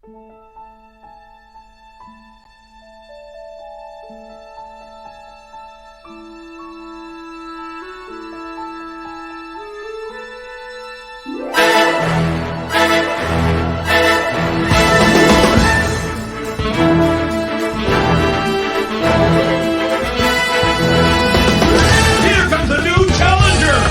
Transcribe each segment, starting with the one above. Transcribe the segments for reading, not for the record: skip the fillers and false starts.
Here comes a new challenger!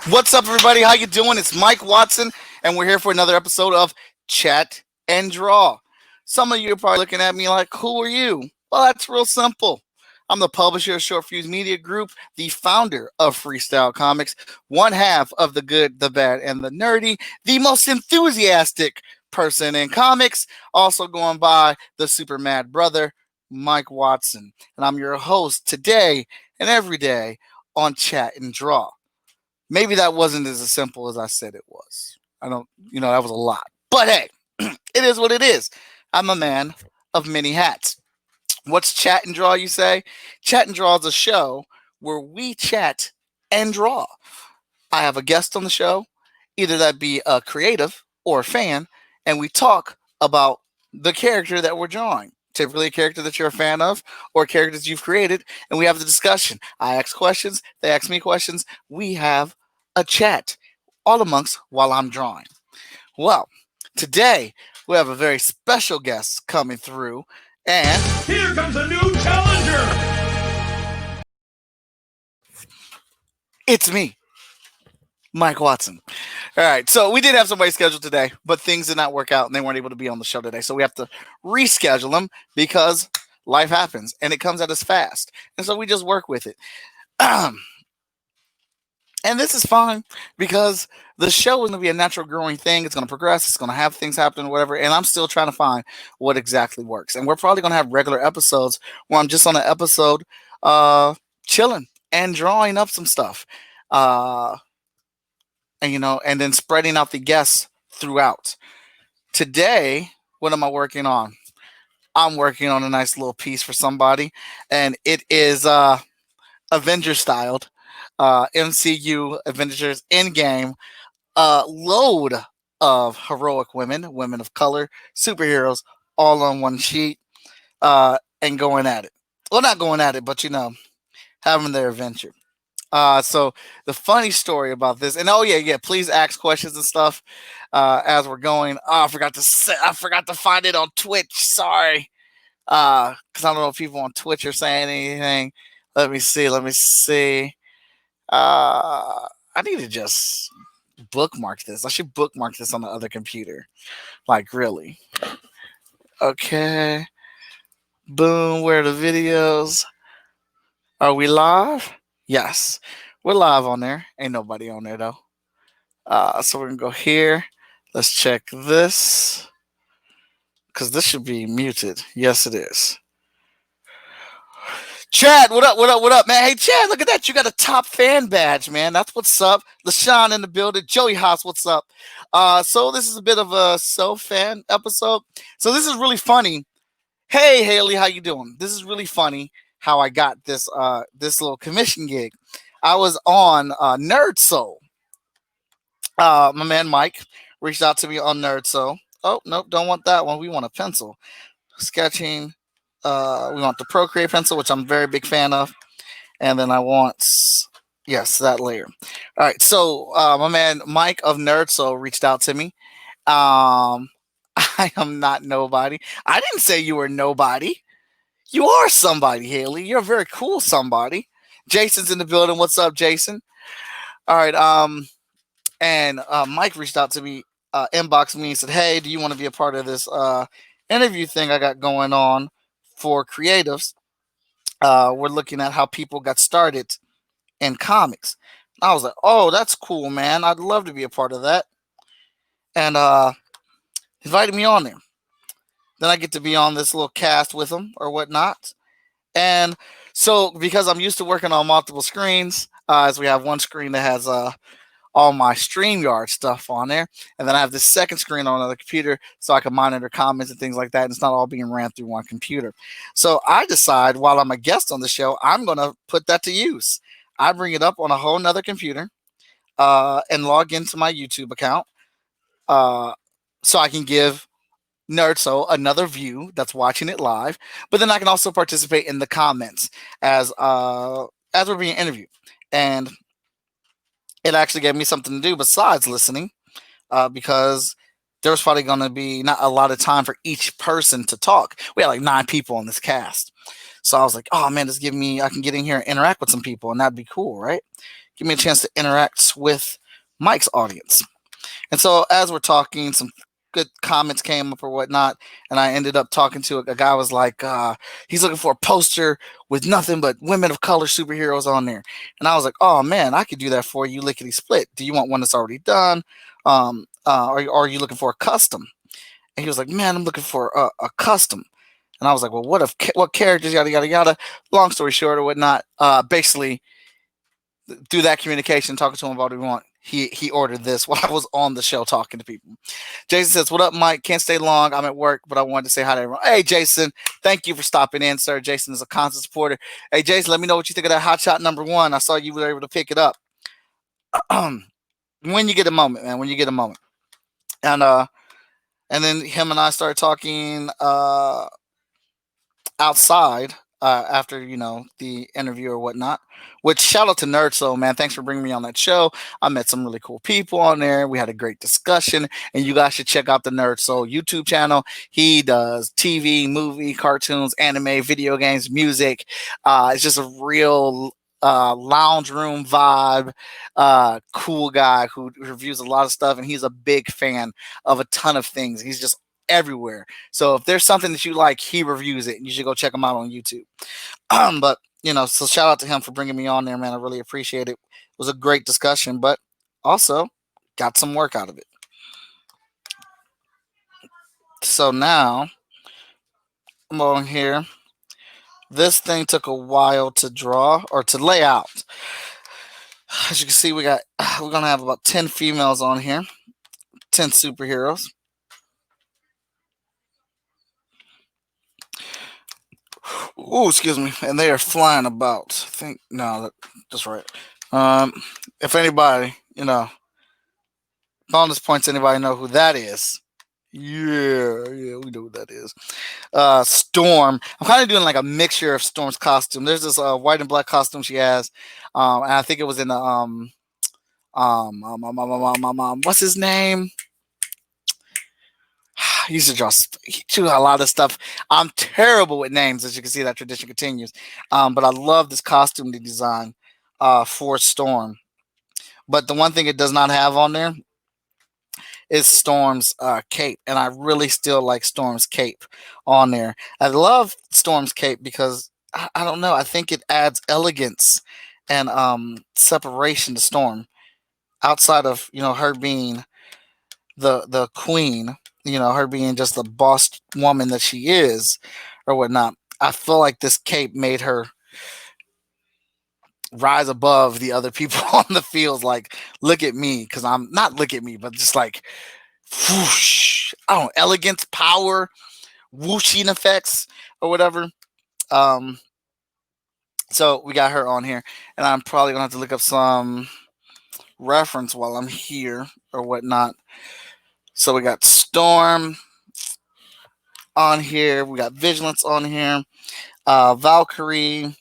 What's up, everybody? How you doing? It's Mike Watson, and we're here for another episode of Chat and Draw. Some of you are probably looking at me like, who are you? Well, that's real simple. I'm the publisher of Short Fuse Media Group, the founder of Freestyle Comics, one half of the good, the bad, and the nerdy, the most enthusiastic person in comics, also going by the Super Mad Brother, Mike Watson. And I'm your host today and every day on Chat and Draw. Maybe that wasn't as simple as I said it was. I don't, that was a lot. But hey, it is what it is. I'm a man of many hats. What's Chat and Draw, you say? Chat and Draw is a show where we chat and draw. I have a guest on the show, either that be a creative or a fan, and we talk about the character that we're drawing. Typically a character that you're a fan of or characters you've created, and we have the discussion. I ask questions, they ask me questions. We have a chat all amongst while I'm drawing. Well, today we have a very special guest coming through, and Here comes a new challenger! it's me, Mike Watson. All right, so we did have somebody scheduled today, but things did not work out and they weren't able to be on the show today. So we have to reschedule them because life happens and it comes at us fast. And so we just work with it. And this is fine because the show is going to be a natural growing thing. It's going to progress. It's going to have things happen, whatever. And I'm still trying to find what exactly works. And we're probably going to have regular episodes where I'm just on an episode chilling and drawing up some stuff. And then spreading out the guests throughout. Today, what am I working on? I'm working on a nice little piece for somebody. And it is Avenger styled. MCU Avengers Endgame, load of heroic women of color, superheroes, all on one sheet, and going at it. Well, not going at it, but having their adventure. So the funny story about this, and please ask questions and stuff as we're going. Oh, I forgot to find it on Twitch. Sorry, because I don't know if people on Twitch are saying anything. Let me see. I need to just bookmark this. I should bookmark this on the other computer. Like, really. Okay. Boom. Where are the videos? Are we live? Yes. We're live on there. Ain't nobody on there, though. So we're going to go here. Let's check this. Because this should be muted. Yes, it is. Chad, what up, man? Hey, Chad, look at that. You got a top fan badge, man. That's what's up. LaShawn in the building. Joey Haas, what's up? So this is a bit of a self-fan episode. So this is really funny. Hey, Haley, how you doing? This is really funny how I got this little commission gig. I was on Nerd Soul. My man Mike reached out to me on Nerd Soul. Oh, nope, don't want that one. We want a pencil. Sketching. We want the Procreate pencil, which I'm a very big fan of. And then I want, that layer. All right, so my man Mike of Nerd Soul reached out to me. I am not nobody. I didn't say you were nobody. You are somebody, Haley. You're a very cool somebody. Jason's in the building. What's up, Jason? All right, and Mike reached out to me, inboxed me and said, hey, do you want to be a part of this interview thing I got going on for creatives? We're looking at how people got started in comics. I was like, oh, that's cool, man. I'd love to be a part of that. and invited me on there. Then I get to be on this little cast with him or whatnot. And so because I'm used to working on multiple screens, as we have one screen that has all my StreamYard stuff on there. And then I have this second screen on another computer so I can monitor comments and things like that. And it's not all being ran through one computer. So I decide while I'm a guest on the show, I'm going to put that to use. I bring it up on a whole nother computer and log into my YouTube account uh, so I can give Nerdso another view that's watching it live. But then I can also participate in the comments as we're being interviewed. And it actually gave me something to do besides listening because there was probably going to be not a lot of time for each person to talk. We had like 9 people on this cast. So I was like, oh man, I can get in here and interact with some people, and that'd be cool, right? Give me a chance to interact with Mike's audience. And so as we're talking, some good comments came up or whatnot, and I ended up talking to a guy was like, he's looking for a poster with nothing but women of color superheroes on there. And I was like, oh man, I could do that for you, lickety split. Do you want one that's already done? Or are you looking for a custom? And he was like, man, I'm looking for a custom. And I was like, well, what characters, yada, yada, yada. Long story short or whatnot, basically, through that communication, talking to him about what we want, he ordered this while I was on the show talking to people. Jason says, what up, Mike? Can't stay long. I'm at work, but I wanted to say hi to everyone. Hey, Jason, thank you for stopping in, sir. Jason is a constant supporter. Hey, Jason, let me know what you think of that Hot Shot #1. I saw you were able to pick it up. When you get a moment, man, when you get a moment. And then him and I started talking outside after the interview or whatnot. Which shout out to Nerdso, man. Thanks for bringing me on that show. I met some really cool people on there. We had a great discussion, and you guys should check out the Nerdso YouTube channel. He does TV, movie, cartoons, anime, video games, music. It's just a real lounge room vibe, cool guy who reviews a lot of stuff, and he's a big fan of a ton of things. He's just everywhere. So if there's something that you like, he reviews it, and you should go check him out on YouTube. But so shout out to him for bringing me on there, man. I really appreciate it. It was a great discussion, but also got some work out of it. So now I'm on here. This thing took a while to draw or to lay out. As you can see, we're gonna have about 10 females on here, 10 superheroes. Oh, excuse me, and they are flying about. That's right. If anybody, bonus points. Anybody know who that is? Yeah, we know who that is. Storm. I'm kind of doing like a mixture of Storm's costume. There's this white and black costume she has, and I think it was in the what's his name? He used to do a lot of stuff. I'm terrible with names, as you can see. That tradition continues. But I love this costume design for Storm. But the one thing it does not have on there is Storm's cape, and I really still like Storm's cape on there. I love Storm's cape because I don't know. I think it adds elegance and separation to Storm. Outside of her being the queen, her being just the boss woman that she is, or whatnot. I feel like this cape made her rise above the other people on the field. Like, look at me, because I'm not look at me, but just like whoosh, I don't know, elegance, power, whooshing effects, or whatever. So we got her on here, and I'm probably gonna have to look up some reference while I'm here or whatnot. So we got Storm on here. We got Vigilance on here. Valkyrie,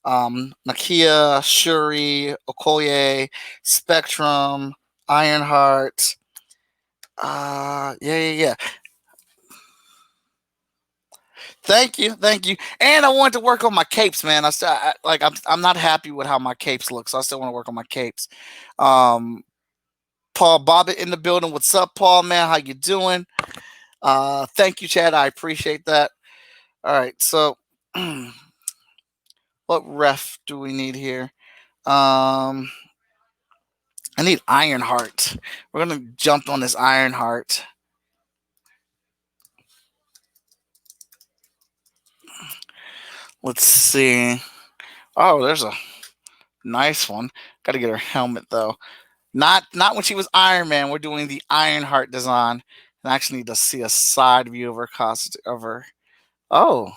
Nakia, Shuri, Okoye, Spectrum, Ironheart. Yeah. Thank you. And I wanted to work on my capes, man. I'm not happy with how my capes look, so I still want to work on my capes. Paul Bobbitt in the building. What's up, Paul, man? How you doing? Thank you, Chad. I appreciate that. All right, so what ref do we need here? I need Ironheart. We're gonna jump on this Ironheart. Let's see. Oh, there's a nice one. Got to get her helmet though. Not when she was Iron Man. We're doing the Ironheart design. And I actually need to see a side view of her costume. Of her. Oh,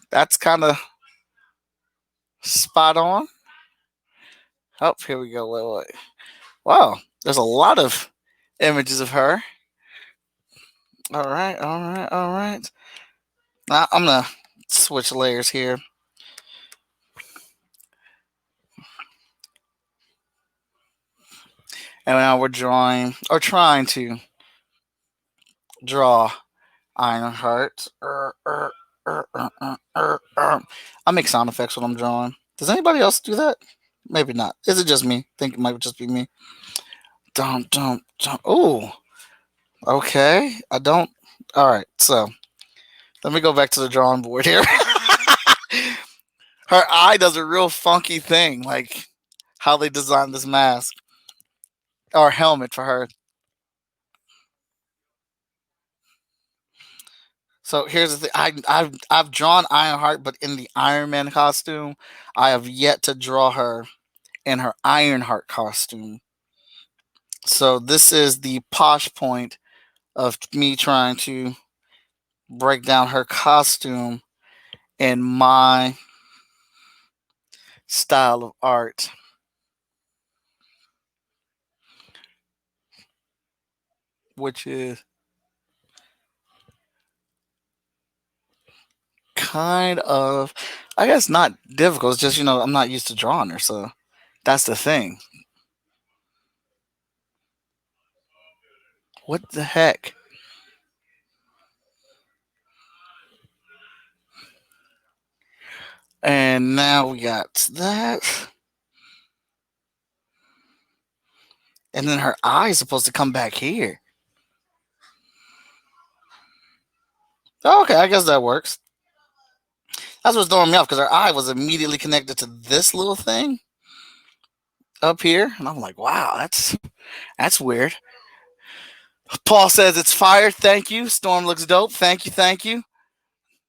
that's kind of spot on. Oh, here we go. Wait, wait. Wow, there's a lot of images of her. All right, all right, all right. Now I'm gonna switch layers here. And now we're drawing or trying to draw Ironheart. I make sound effects when I'm drawing. Does anybody else do that? Maybe not. Is it just me? Think it might just be me. Don't. Oh, okay. I don't. All right. So let me go back to the drawing board here. Her eye does a real funky thing, like how they designed this mask or helmet for her. So here's the thing: I've drawn Ironheart, but in the Iron Man costume, I have yet to draw her in her Ironheart costume. So this is the posh point of me trying to break down her costume in my style of art. Which is kind of, I guess, not difficult. It's just, I'm not used to drawing her. So that's the thing. What the heck? And now we got that. And then her eye is supposed to come back here. Okay, I guess that works. That's what's throwing me off because her eye was immediately connected to this little thing up here, and I'm like, wow, that's weird. Paul says it's fire. Thank you. Storm looks dope. Thank you. Thank you.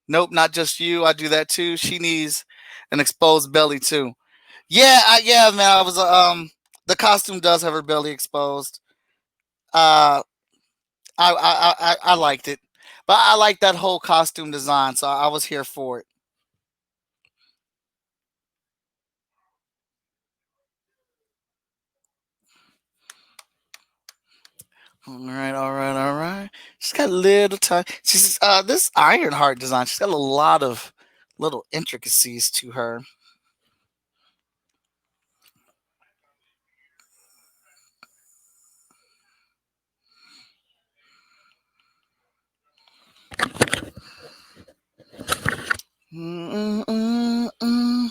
Nope, not just you. I do that too. She needs an exposed belly too. Yeah, yeah, man. I was the costume does have her belly exposed. Uh, I liked it, but I like that whole costume design, so I was here for it. All right, all right, all right. She's got a little time. She's this Ironheart design. She's got a lot of little intricacies to her. Mm-mm-mm-mm.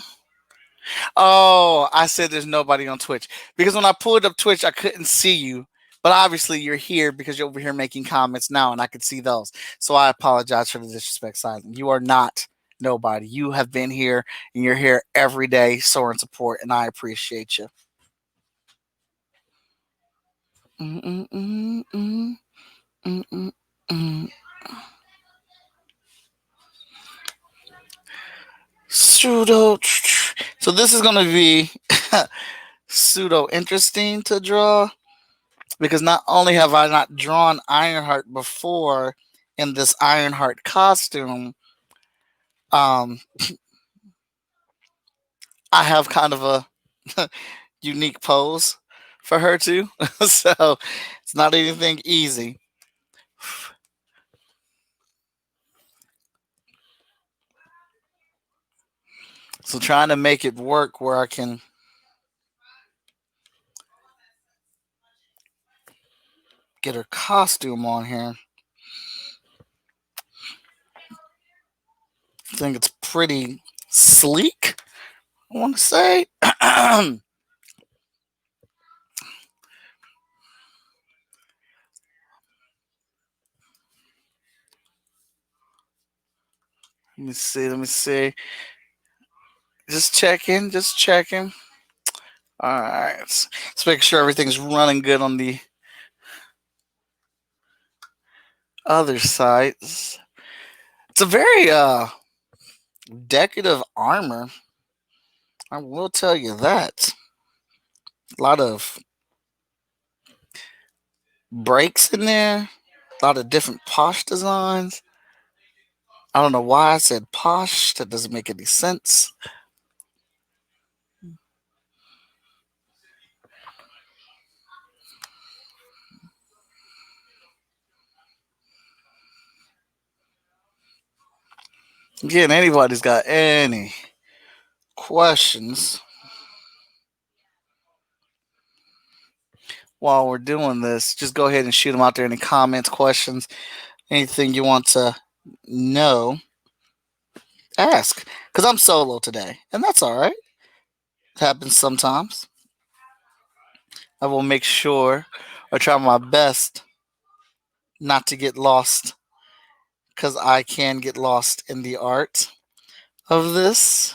Oh, I said there's nobody on Twitch because when I pulled up Twitch, I couldn't see you. But obviously, you're here because you're over here making comments now, and I could see those. So I apologize for the disrespect, Silent. You are not nobody. You have been here, and you're here every day, showing support, and I appreciate you. Mm-mm-mm-mm. Mm-mm-mm. Pseudo. So this is going to be pseudo interesting to draw because not only have I not drawn Ironheart before in this Ironheart costume, um, I have kind of a unique pose for her too. So it's not anything easy. So trying to make it work where I can get her costume on here. I think it's pretty sleek, I want to say. Let me see. Let me see. Just checking. Just checking. All right. Let's make sure everything's running good on the other side. It's a very decorative armor. I will tell you that. A lot of breaks in there. A lot of different posh designs. I don't know why I said posh. That doesn't make any sense. Again, anybody's got any questions while we're doing this, just go ahead and shoot them out there. Any comments, questions, anything you want to know, ask. Because I'm solo today, and that's all right. It happens sometimes. I will make sure or try my best not to get lost because I can get lost in the art of this.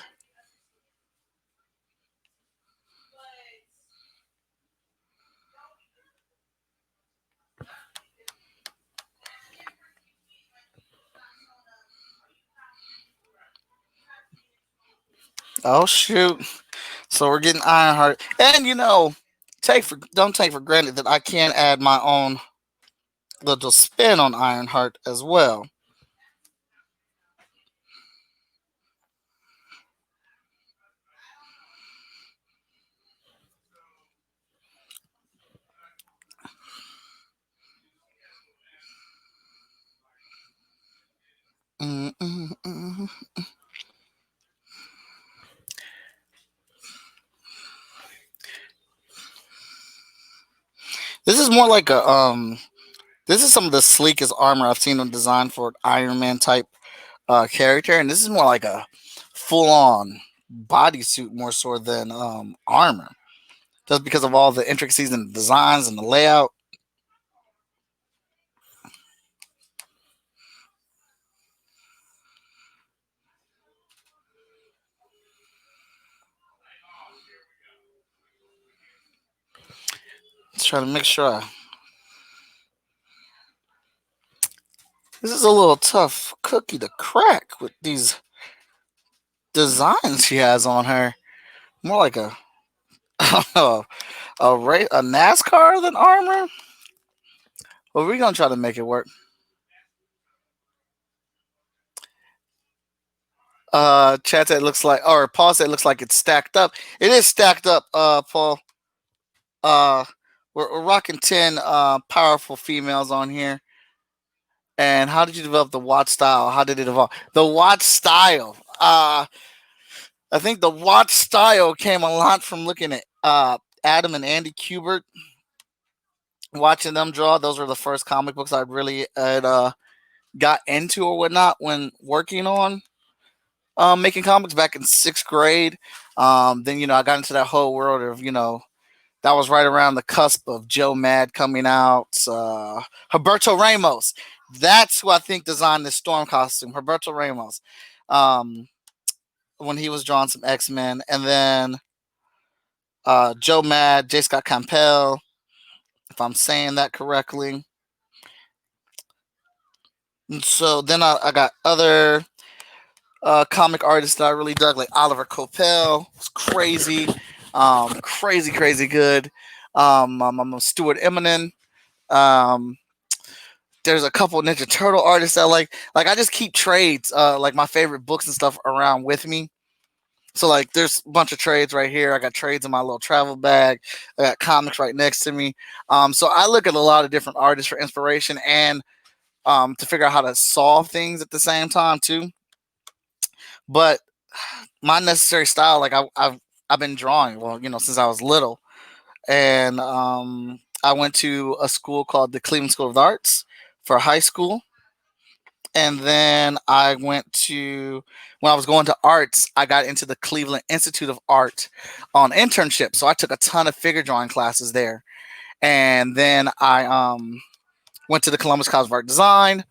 Oh shoot! So we're getting Ironheart, and don't take for granted that I can add my own little spin on Ironheart as well. Mm-mm-mm. This is more like a This is some of the sleekest armor I've seen on design for an Iron Man type character, and this is more like a full on bodysuit more so than armor, just because of all the intricacies and the designs and the layout. Let's try to make sure. This is a little tough cookie to crack with these designs she has on her. More like a a NASCAR than armor. But we're gonna try to make it work. Chat said it looks like, or Paul said it looks like it's stacked up. It is stacked up, Paul. Uh, we're rocking 10 powerful females on here. And how did you develop the watch style? How did it evolve? The watch style. I think the watch style came a lot from looking at Adam and Andy Kubert, watching them draw. Those were the first comic books I really got into or whatnot when working on making comics back in sixth grade. Then I got into that whole world of that was right around the cusp of Joe Mad coming out. Humberto Ramos. That's who I think designed this Storm costume. Humberto Ramos. When he was drawing some X-Men. And then Joe Mad, J. Scott Campbell, if I'm saying that correctly. And so then I got other comic artists that I really dug, like Oliver Coipel. It's crazy. Crazy good. I'm Stuart Eminem. There's a couple Ninja Turtle artists that like I just keep trades, like my favorite books and stuff around with me. So like there's a bunch of trades right here. I got trades in my little travel bag. I got comics right next to me. So I look at a lot of different artists for inspiration and to figure out how to solve things at the same time too. But my necessary style, like I've been drawing, well, since I was little. And I went to a school called the Cleveland School of Arts for high school. And then I went to, when I was going to arts, I got into the Cleveland Institute of Art on internship. So I took a ton of figure drawing classes there. And then I went to the Columbus College of Art Design,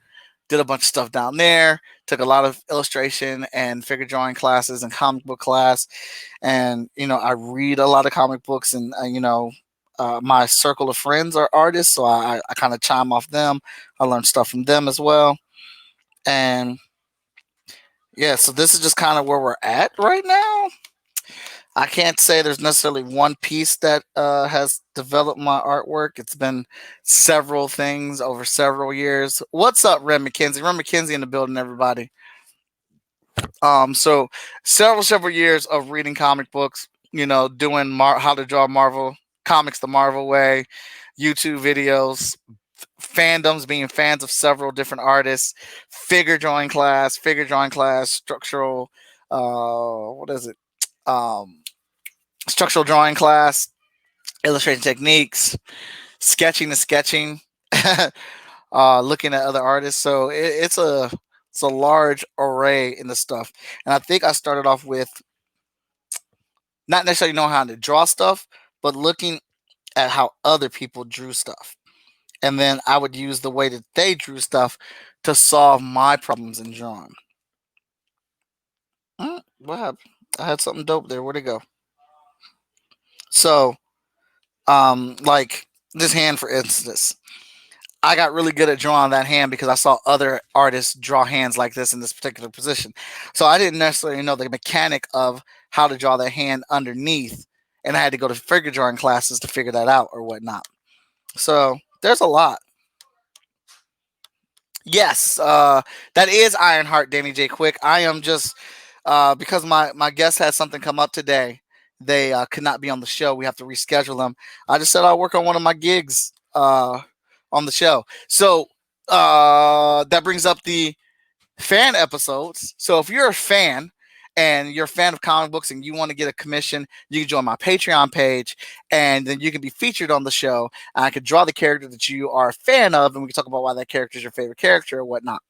did a bunch of stuff down there, took a lot of illustration and figure drawing classes and comic book class, and I read a lot of comic books, and my circle of friends are artists, so I kind of chime off them. I learn stuff from them as well, and yeah, so this is just kind of where we're at right now. I can't say there's necessarily one piece that has developed my artwork. It's been several things over several years. What's up, Ren McKenzie? Ren McKenzie in the building, everybody. So several years of reading comic books, doing how to draw Marvel comics the Marvel way, YouTube videos, fandoms, being fans of several different artists, figure drawing class, structural, what is it? Structural drawing class, illustration techniques, sketching to sketching, looking at other artists. So it's a large array in the stuff. And I think I started off with not necessarily knowing how to draw stuff, but looking at how other people drew stuff. And then I would use the way that they drew stuff to solve my problems in drawing. What happened? I had something dope there. Where'd it go? So, like this hand, for instance, I got really good at drawing that hand because I saw other artists draw hands like this in this particular position. So I didn't necessarily know the mechanic of how to draw that hand underneath, and I had to go to figure drawing classes to figure that out or whatnot. So there's a lot. Yes, that is Ironheart, Danny J. Quick. I am just because my guest has something come up today. They could not be on the show. We have to reschedule them. I just said I'll work on one of my gigs on the show. So that brings up the fan episodes. So if you're a fan and you're a fan of comic books and you want to get a commission, you can join my Patreon page, and then you can be featured on the show. I could draw the character that you are a fan of, and we can talk about why that character is your favorite character or whatnot.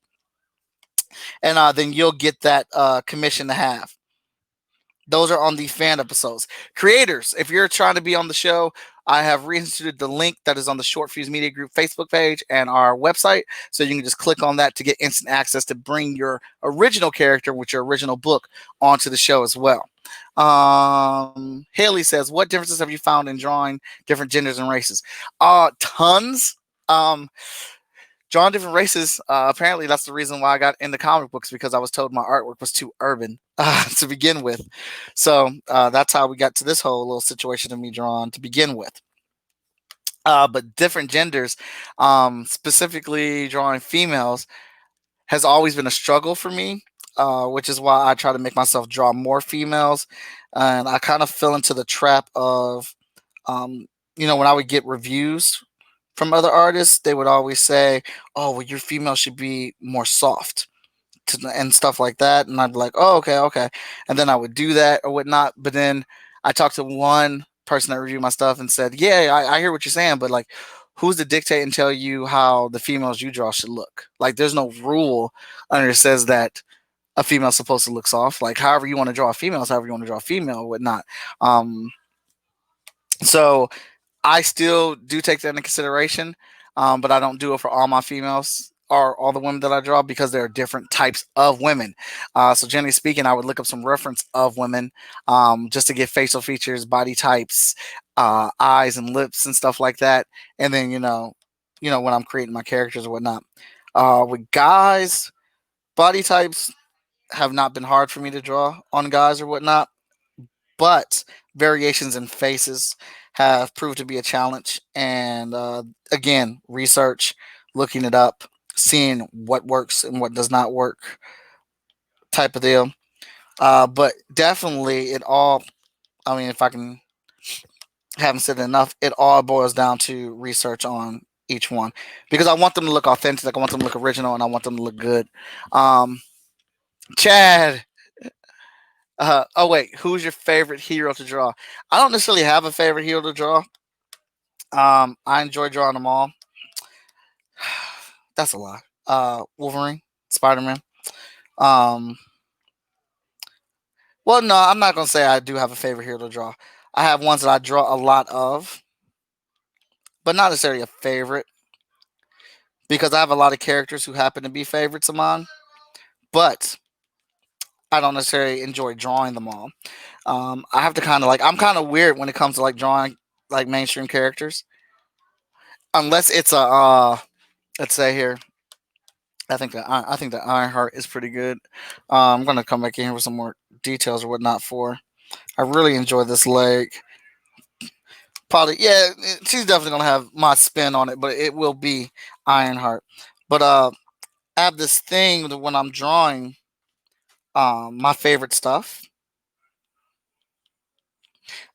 And then you'll get that commission to have. Those are on the fan episodes. Creators, if you're trying to be on the show, I have reinstituted the link that is on the Short Fuse Media Group Facebook page and our website. So you can just click on that to get instant access to bring your original character with your original book onto the show as well. Haley says, what differences have you found in drawing different genders and races? Tons. Drawing different races, apparently that's the reason why I got into comic books, because I was told my artwork was too urban to begin with. So that's how we got to this whole little situation of me drawing to begin with. But different genders, specifically drawing females, has always been a struggle for me, which is why I try to make myself draw more females. And I kind of fell into the trap of, when I would get reviews from other artists, they would always say, oh, well, your female should be more soft and stuff like that. And I'd be like, oh, okay. And then I would do that or whatnot. But then I talked to one person that reviewed my stuff and said, yeah, I hear what you're saying, but like, who's to dictate and tell you how the females you draw should look? Like, there's no rule under it says that a female's supposed to look soft. Like, however you want to draw a female is however you want to draw a female or whatnot. So I still do take that into consideration, but I don't do it for all my females or all the women that I draw, because there are different types of women. So generally speaking, I would look up some reference of women just to get facial features, body types, eyes and lips and stuff like that. And then, when I'm creating my characters or whatnot. With guys, body types have not been hard for me to draw on guys or whatnot, but variations in faces have proved to be a challenge. And again, research, looking it up, seeing what works and what does not work, type of deal. But definitely if I can haven't said enough, it all boils down to research on each one, because I want them to look authentic, I want them to look original, and I want them to look good. Chad, oh wait, who's your favorite hero to draw? I don't necessarily have a favorite hero to draw. I enjoy drawing them all. That's a lie. Wolverine, Spider-Man. Well, no, I'm not gonna say I do have a favorite hero to draw. I have ones that I draw a lot of, but not necessarily a favorite, because I have a lot of characters who happen to be favorites of mine. but I don't necessarily enjoy drawing them all. I have to kind of like I'm kind of weird when it comes to like drawing like mainstream characters, unless it's a let's say here. I think that Ironheart is pretty good. I'm gonna come back in here with some more details or whatnot for. I really enjoy this leg. Probably, yeah, she's definitely gonna have my spin on it, but it will be Ironheart. But I have this thing that when I'm drawing my favorite stuff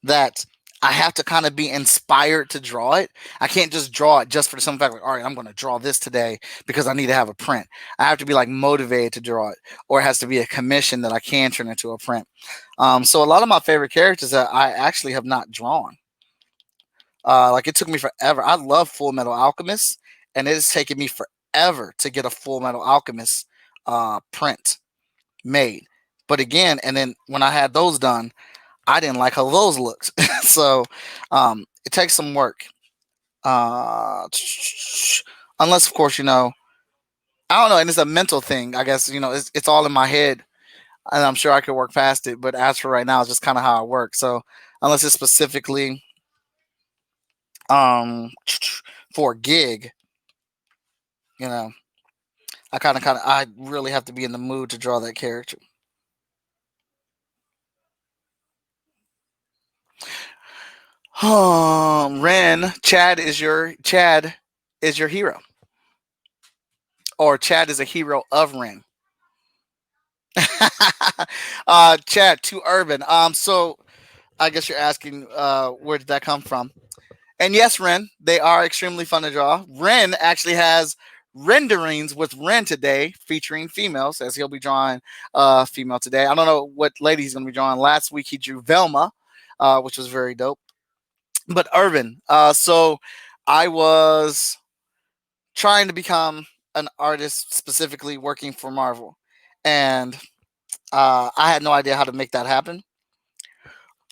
that I have to kind of be inspired to draw it. I can't just draw it just for the simple fact, like, all right, I'm going to draw this today because I need to have a print. I have to be like motivated to draw it, or it has to be a commission that I can turn into a print. So a lot of my favorite characters that I actually have not drawn. Like it took me forever. I love Full Metal Alchemist, and it has taken me forever to get a Full Metal Alchemist print made. But again, and then when I had those done, I didn't like how those looked. So it takes some work. Unless, of course, I don't know, and it's a mental thing. I guess it's all in my head, and I'm sure I could work past it. But as for right now, it's just kind of how I work. So unless it's specifically um for a gig, you know, I really have to be in the mood to draw that character. Ren, Chad is your hero, or Chad is a hero of Ren. Chad to Urban. So I guess you're asking where did that come from? And yes, Ren, they are extremely fun to draw. Ren actually has renderings with Ren today featuring females, as he'll be drawing female today. I don't know what lady he's going to be drawing. Last week he drew Velma, which was very dope. But Urban, so I was trying to become an artist, specifically working for Marvel, and I had no idea how to make that happen.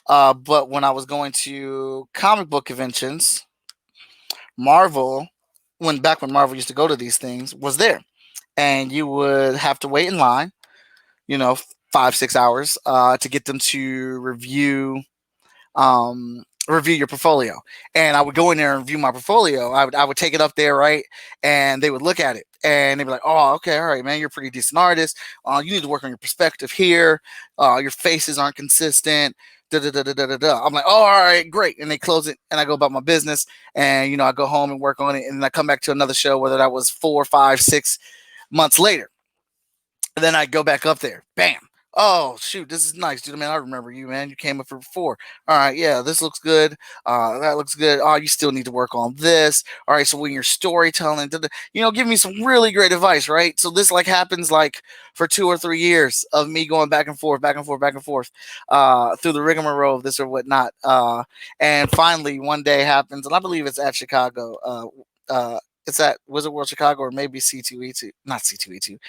But when I was going to comic book conventions, Marvel, when Marvel used to go to these things, was there, and you would have to wait in line, 5 6 hours, to get them to review your portfolio. And I would go in there and review my portfolio. I would take it up there, right? And they would look at it and they'd be like, "Oh, okay, all right, man, you're a pretty decent artist. You need to work on your perspective here. Your faces aren't consistent. Da, da, da, da, da, da. I'm like, oh, all right, great. And they close it and I go about my business. And I go home and work on it. And then I come back to another show, whether that was 4 5 6 months later. And then I go back up there. Bam. Oh, shoot, this is nice, dude. Man, I remember you, man. You came up here before. All right, yeah, this looks good. That looks good. Oh, you still need to work on this. All right, so when you're storytelling, give me some really great advice, right? So this like happens like for 2 or 3 years of me going back and forth, back and forth, back and forth, through the rigmarole of this or whatnot. And finally, one day happens, and I believe it's at Chicago. It's at Wizard World Chicago, or maybe C2E2, not C2E2.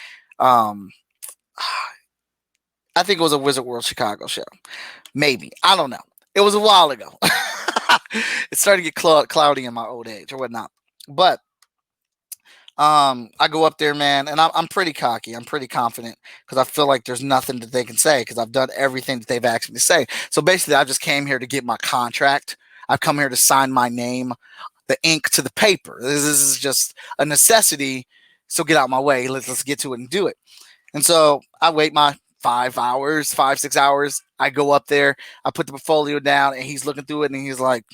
I think it was a Wizard World Chicago show. Maybe. I don't know. It was a while ago. It started to get cloudy in my old age or whatnot. But I go up there, man, and I'm pretty cocky. I'm pretty confident because I feel like there's nothing that they can say because I've done everything that they've asked me to say. So basically, I just came here to get my contract. I've come here to sign my name, the ink to the paper. This is just a necessity. So get out my way. Let's get to it and do it. And so I wait my 5 hours, 5 6 hours. I go up there, I put the portfolio down, and he's looking through it, and he's like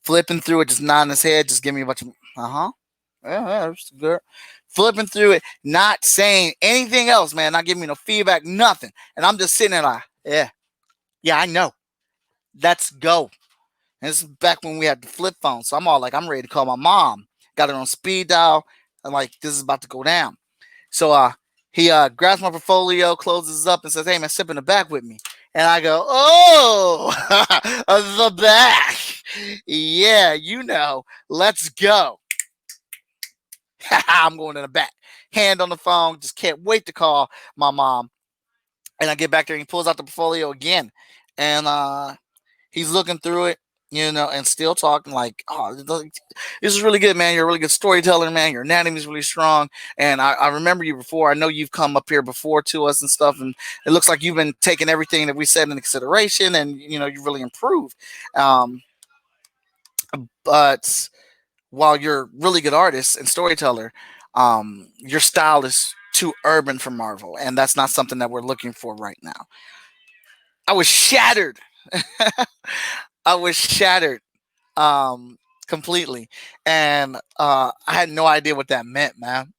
flipping through it, just nodding his head, just giving me a bunch of yeah, that's good. Flipping through it, not saying anything else, man, not giving me no feedback, nothing. And I'm just sitting there like, yeah, I know. Let's go. And this is back when we had the flip phone, so I'm all like, I'm ready to call my mom. Got her on speed dial, and like this is about to go down. So he grabs my portfolio, closes up, and says, "Hey, man, step in the back with me." And I go, "Oh, the back. Yeah, let's go." I'm going in the back. Hand on the phone, just can't wait to call my mom. And I get back there, and he pulls out the portfolio again. And he's looking through it. and still talking like, oh, this is really good, man. You're a really good storyteller, man. Your anatomy is really strong. And I remember you before. I know you've come up here before to us and stuff. And it looks like you've been taking everything that we said into consideration and, you really improved. Um, but while you're a really good artist and storyteller, your style is too urban for Marvel. And that's not something that we're looking for right now. I was shattered. I was shattered um completely, and I had no idea what that meant, man.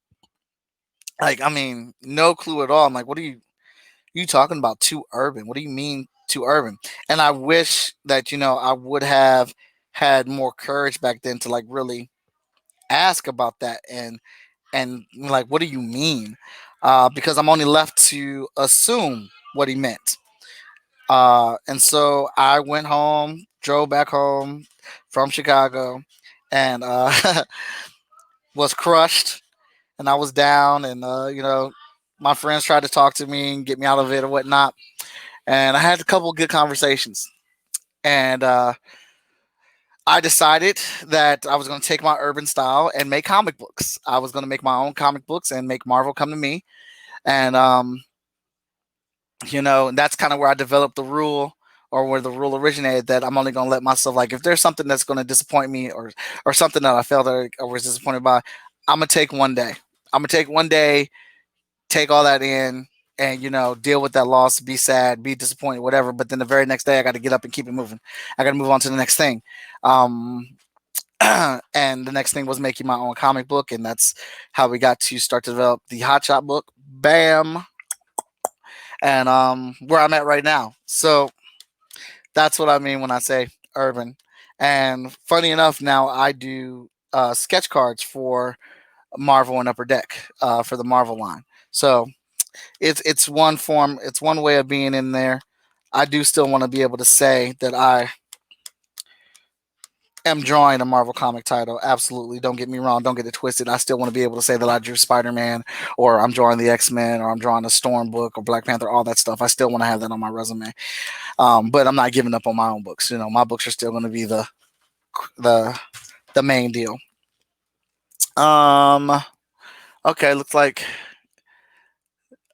Like, I mean, no clue at all. I'm like, what are you talking about, too urban? What do you mean too urban? And I wish that I would have had more courage back then to like really ask about that, and like, what do you mean? Because I'm only left to assume what he meant. And so I went home, drove back home from Chicago, and was crushed, and I was down, and my friends tried to talk to me and get me out of it or whatnot, and I had a couple of good conversations, and I decided that I was going to take my urban style and make comic books. I was going to make my own comic books and make Marvel come to me, and and that's kind of where I developed the rule, or where the rule originated, that I'm only going to let myself, like, if there's something that's going to disappoint me, or something that I felt that I was disappointed by, I'm going to take one day. I'm going to take one day, take all that in, and deal with that loss, be sad, be disappointed, whatever. But then the very next day, I got to get up and keep it moving. I got to move on to the next thing. um and the next thing was making my own comic book, and that's how we got to start to develop the Hot Shot book. Bam. And where I'm at right now. So that's what I mean when I say urban. And funny enough, now I do sketch cards for Marvel and Upper Deck, for the Marvel line. So it's one form, it's one way of being in there. I do still want to be able to say that I am drawing a Marvel comic title. Absolutely. Don't get me wrong. Don't get it twisted. I still want to be able to say that I drew Spider Man, or I'm drawing the X-Men, or I'm drawing a Storm book, or Black Panther, all that stuff. I still want to have that on my resume. But I'm not giving up on my own books. My books are still going to be the the main deal. Um. Okay. Looks like.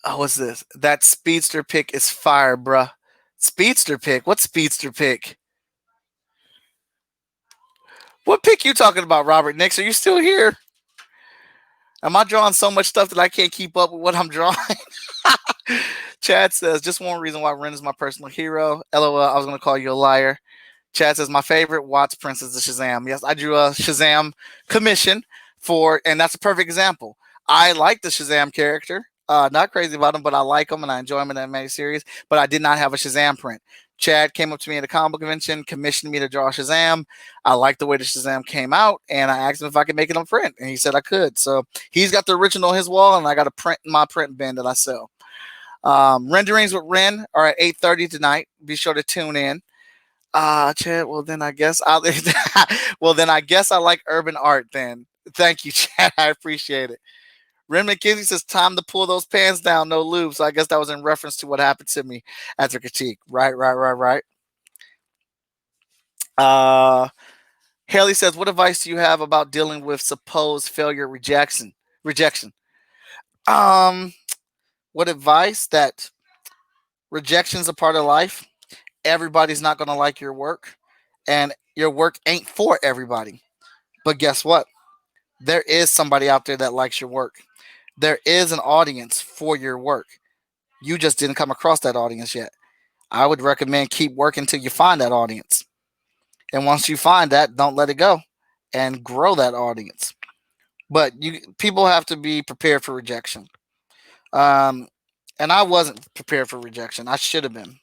Oh, what's this? That speedster pick is fire, bruh. Speedster pick? What speedster pick? What pick you talking about, Robert Nix? Are you still here? Am I drawing so much stuff that I can't keep up with what I'm drawing? Chad says, just one reason why Ren is my personal hero. LOL, I was going to call you a liar. Chad says, my favorite Watts Princess is Shazam. Yes, I drew a Shazam commission and that's a perfect example. I like the Shazam character. Not crazy about him, but I like him and I enjoy him in that main series. But I did not have a Shazam print. Chad came up to me at a comic book convention, commissioned me to draw Shazam. I liked the way the Shazam came out, and I asked him if I could make it on print, and he said I could. So he's got the original on his wall, and I got a print in my print bin that I sell. Renderings with Ren are at 8:30 tonight. Be sure to tune in. Chad. Well, then I guess I like urban art. Then thank you, Chad. I appreciate it. Ren McKinsey says, time to pull those pants down, no lube. So I guess that was in reference to what happened to me after critique. Right. Haley says, what advice do you have about dealing with supposed failure rejection? What advice? That rejection is a part of life. Everybody's not going to like your work, and your work ain't for everybody. But guess what? There is somebody out there that likes your work. There is an audience for your work. You just didn't come across that audience yet. I would recommend keep working till you find that audience. And once you find that, don't let it go and grow that audience. But people have to be prepared for rejection. And I wasn't prepared for rejection. I should have been.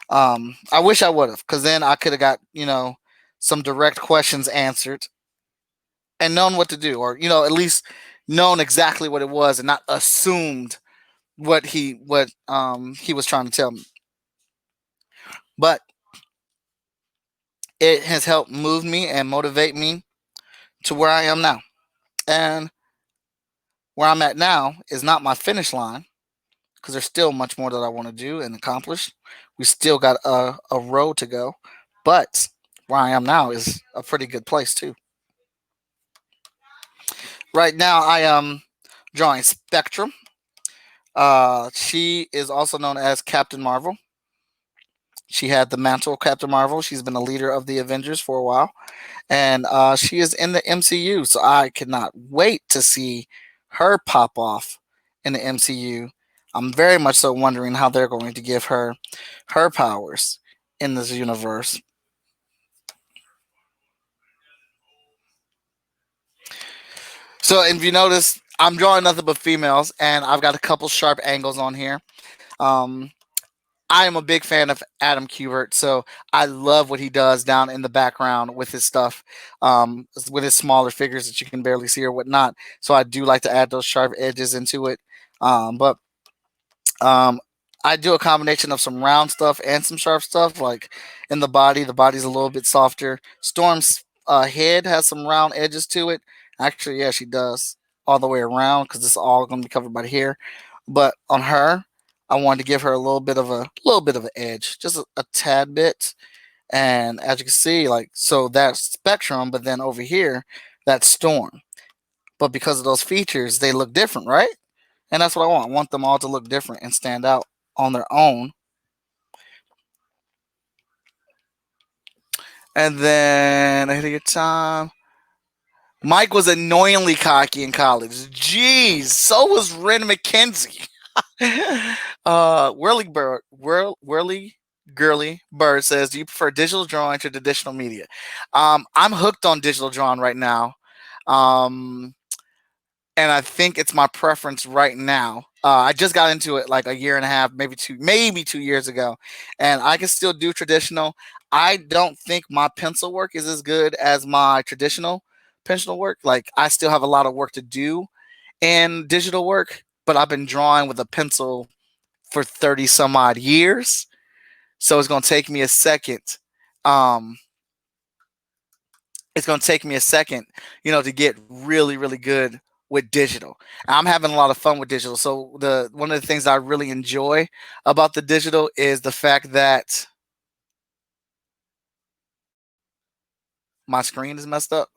I wish I would have, because then I could have got, some direct questions answered and known what to do, or, at least known exactly what it was and not assumed what he was trying to tell me. But it has helped move me and motivate me to where I am now. And where I'm at now is not my finish line, because there's still much more that I want to do and accomplish. We still got a road to go. But where I am now is a pretty good place too. Right now, I am drawing Spectrum. She is also known as Captain Marvel. She had the mantle of Captain Marvel. She's been a leader of the Avengers for a while, and she is in the MCU. So I cannot wait to see her pop off in the MCU. I'm very much so wondering how they're going to give her her powers in this universe. So if you notice, I'm drawing nothing but females, and I've got a couple sharp angles on here. Um, I am a big fan of Adam Kubert, so I love what he does down in the background with his stuff, with his smaller figures that you can barely see or whatnot. So I do like to add those sharp edges into it. But um, I do a combination of some round stuff and some sharp stuff, like in the body. The body's a little bit softer. Storm's head has some round edges to it. Actually, yeah, she does all the way around because it's all going to be covered by the hair. But on her, I wanted to give her a little bit of an edge, just a tad bit. And as you can see, like so that's Spectrum, but then over here, that's Storm. But because of those features, they look different, right? And that's what I want. I want them all to look different and stand out on their own. And then ahead of your time, Mike was annoyingly cocky in college. Jeez, so was Ren McKenzie. Whirly Girly Bird says, "Do you prefer digital drawing to traditional media?" I'm hooked on digital drawing right now. Um, and I think it's my preference right now. I just got into it like a year and a half, maybe 2 years ago, and I can still do traditional. I don't think my pencil work is as good as my traditional pencil work. Like I still have a lot of work to do in digital work, but I've been drawing with a pencil for 30 some odd years, so it's going to take me a second. Um, it's going to take me a second, to get really, really good with digital. I'm having a lot of fun with digital. So the one of the things I really enjoy about the digital is the fact that my screen is messed up.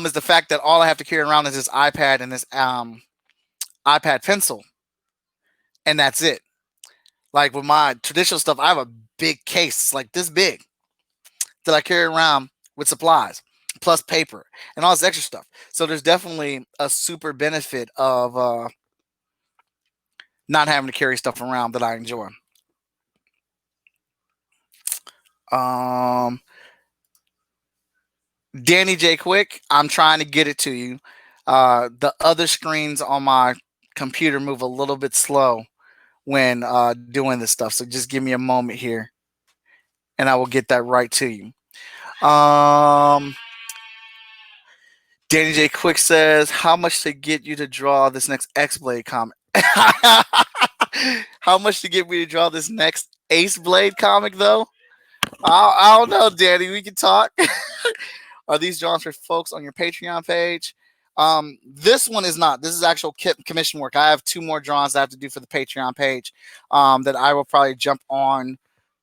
Is the fact that all I have to carry around is this iPad and this iPad pencil, and that's it. Like with my traditional stuff, I have a big case, it's like this big, that I carry around with supplies, plus paper and all this extra stuff. So there's definitely a super benefit of not having to carry stuff around that I enjoy. Um, Danny J. Quick, I'm trying to get it to you. The other screens on my computer move a little bit slow when doing this stuff. So just give me a moment here and I will get that right to you. Danny J. Quick says, "How much to get you to draw this next X Blade comic?" How much to get me to draw this next Ace Blade comic, though? I don't know, Danny. We can talk. Are these drawings for folks on your Patreon page? This one is not. This is actual commission work. I have two more drawings I have to do for the Patreon page that I will probably jump on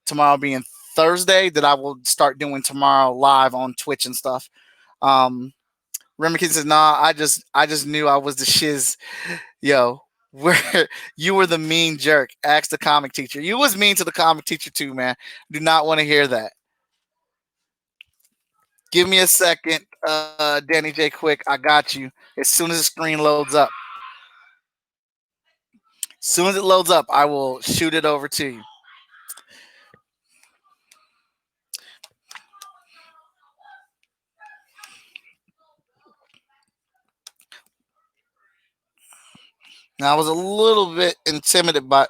tomorrow, being Thursday. That I will start doing tomorrow live on Twitch and stuff. Remington says, "Nah, I just knew I was the shiz, yo. Where you were the mean jerk. Ask the comic teacher. You was mean to the comic teacher too, man. Do not want to hear that. Give me a second, Danny J. Quick. I got you. As soon as the screen loads up, I will shoot it over to you." Now I was a little bit intimidated by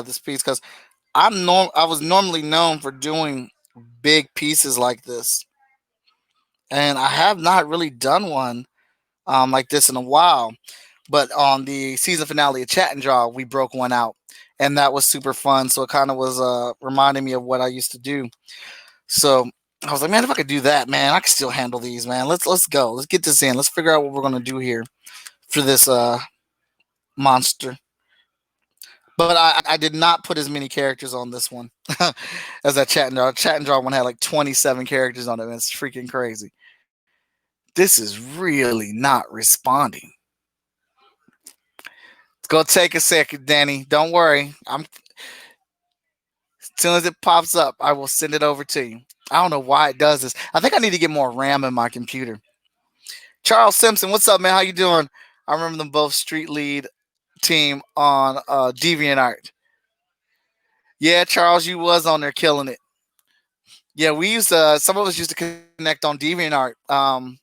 this piece because I was normally known for doing big pieces like this, and I have not really done one like this in a while. But on the season finale of Chat and Draw, we broke one out, and that was super fun. So it kind of was reminding me of what I used to do. So I was like, man, if I could do that, man, I could still handle these, man. Let's go. Let's get this in. Let's figure out what we're gonna do here for this monster. But I did not put as many characters on this one as that Chat and Draw. Chat and Draw one had like 27 characters on it. And it's freaking crazy. This is really not responding. It's gonna take a second, Danny. Don't worry. I'm As soon as it pops up, I will send it over to you. I don't know why it does this. I think I need to get more RAM in my computer. Charles Simpson, what's up, man? How you doing? I remember them both street lead team on DeviantArt. Yeah, Charles, you was on there killing it. Yeah, we used to. Some of us used to connect on DeviantArt. And